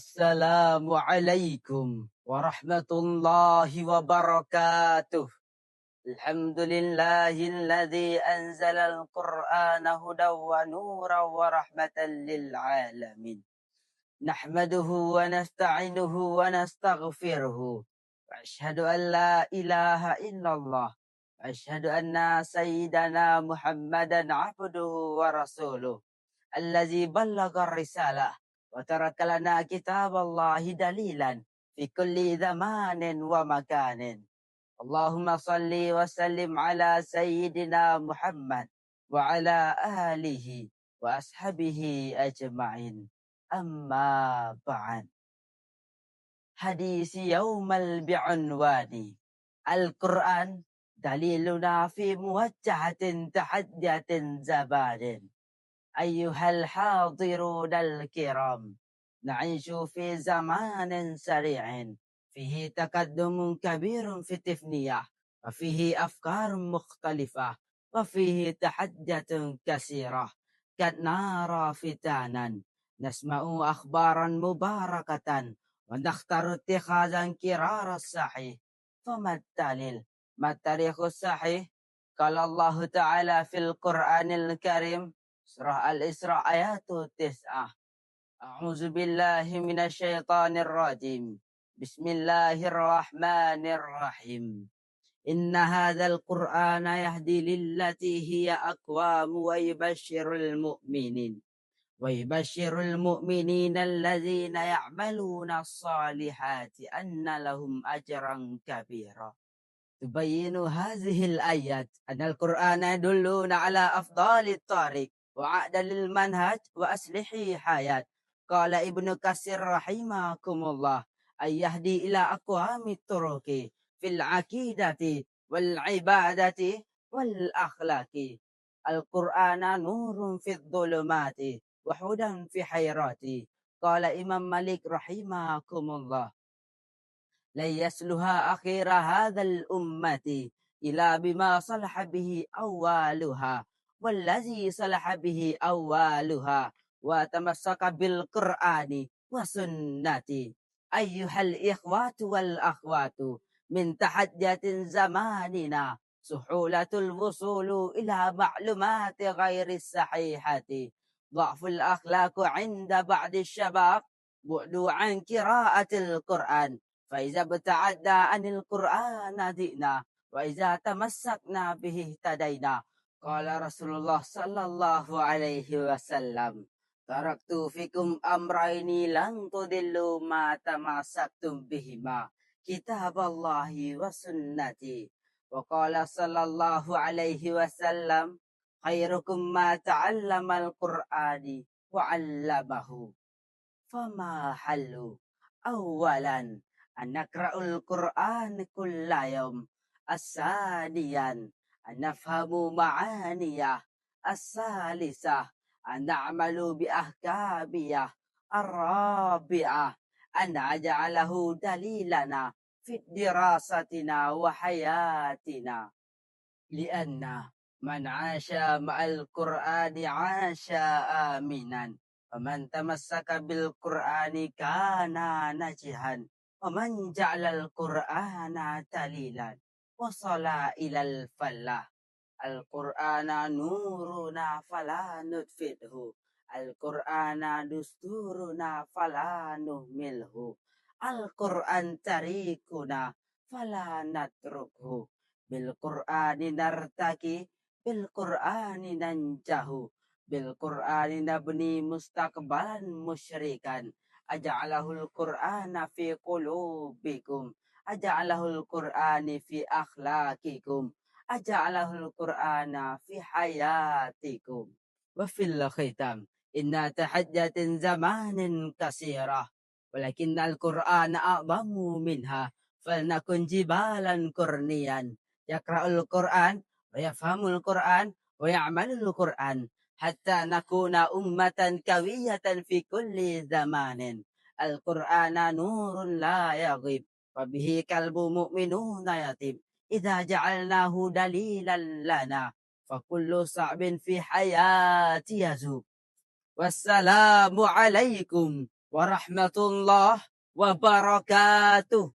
Assalamualaikum warahmatullahi wabarakatuh. Alhamdulillahilladzi anzalal qur'ana hudaw wa nuran wa rahmatan lil alamin. Nahmaduhu wa nasta'inuhu wa nastaghfiruhu. Wa ashhadu an la ilaha illallah. Wa ashhadu anna sayyidana Muhammadan abduhu wa rasuluh. Allazi ballagha risalah wa taraka lana kitaballahi dalilan fi kulli zamanin wa makanin. Allahumma salli wa sallim ala sayyidina Muhammad wa ala alihi wa ashabihi ajma'in. Amma ba'd. Hadis yaumal bi'unwani Al-Quran daliluna fi muwajjahatin tahaddiatin zabanin. أيها الحاضرون الكرام، نعيش في زمان سريع فيه تقدم كبير في التقنية، وفيه أفكار مختلفة، وفيه تحديات كثيرة. قد نرى فتانا، نسمع أخبارا مباركة، ونختار اتخاذا قرار الصحيح. فما الدليل؟ ما التاريخ الصحيح؟ قال الله تعالى في القرآن الكريم Surah Al-Isra ayat 9. A'udzu billahi minasyaitonir rajim. Bismillahirrahmanirrahim. Inna hadzal qur'ana yahdi lillati hiya aqwam wa yubashshirul mu'minin. Wa yubashshirul mu'minina alladzina ya'maluna as-salihati anna lahum ajran kabira. Tubayyinu hadhil ayat anna al-Qur'ana yadulluna ala afdalit tariq وعدل المنهج وأصلح حياة. قال ابن كثير رحمكم الله أن يهدي إلى أقوام الطرق في العقيدة والعبادة والأخلاق. القرآن نور في الظلمات وهدى في حيرات. قال إمام مالك رحمكم الله لن يصلح آخر هذا الأمة إلى بما صلح به أولها والذي صلح به أولها وتمسك بالقرآن وسنة. أيها الإخوة والأخوات، من تحديات زماننا سهولة الوصول إلى معلومات غير الصحيحة، ضعف الأخلاق عند بعض الشباب، بعد عن قراءة القرآن. فإذا ابتعدنا عن القرآن ضئنا، وإذا تمسكنا به اهتدينا. Qala Rasulullah sallallahu alaihi wasallam, taraktu fikum amraini lan tudillu ma tamassaktum bihima, kitaballahi wa sunnati. Wa qala sallallahu alaihi wasallam, khairukum ma ta'allama al-Qur'ani wa 'allamahu. Fama halu awalan an naqra'ul Qur'an kulla yawm, as-saniyan أن نفهم معانيه، الثالثة أن نعمل بأحكامه، الرابعة أن نجعله دليلنا في دراستنا وحياتنا. لأن من عاش مع القرآن عاش آمنا، ومن تمسك بالقرآن كان ناجحا، ومن جعل القرآن دليلا وصل إلى الفلاح. القرآن نورنا فلا نطفئه، القرآن دستورنا فلا نهمله، القرآن طريقنا فلا نتركه. بالقرآن نرتقي، بالقرآن ننجح، بالقرآن نبني مستقبلا مشرقا. أجعله القرآن في قلوبكم، Aja'alahul Qur'ani fi akhlaqikum, aja'alahul Qur'ana fi hayatikum. Wa fil khitam, inna tahajjatin zamanin kasirah, walakin al-Qur'ana a'zamu minha, falnakun jibalan kurniyan, yakra'ul Qur'an, wa yafhamul Qur'an, wa ya'malul Qur'an, hatta nakuna ummatan kawiyatan fi kulli zamanin. Al-Qur'ana nurun la yaghib, وبه كلب مؤمنون يتيم، إذا جعلناه دليلا لنا فكل صعب في حياتي يذوب. والسلام عليكم warahmatullahi wabarakatuh.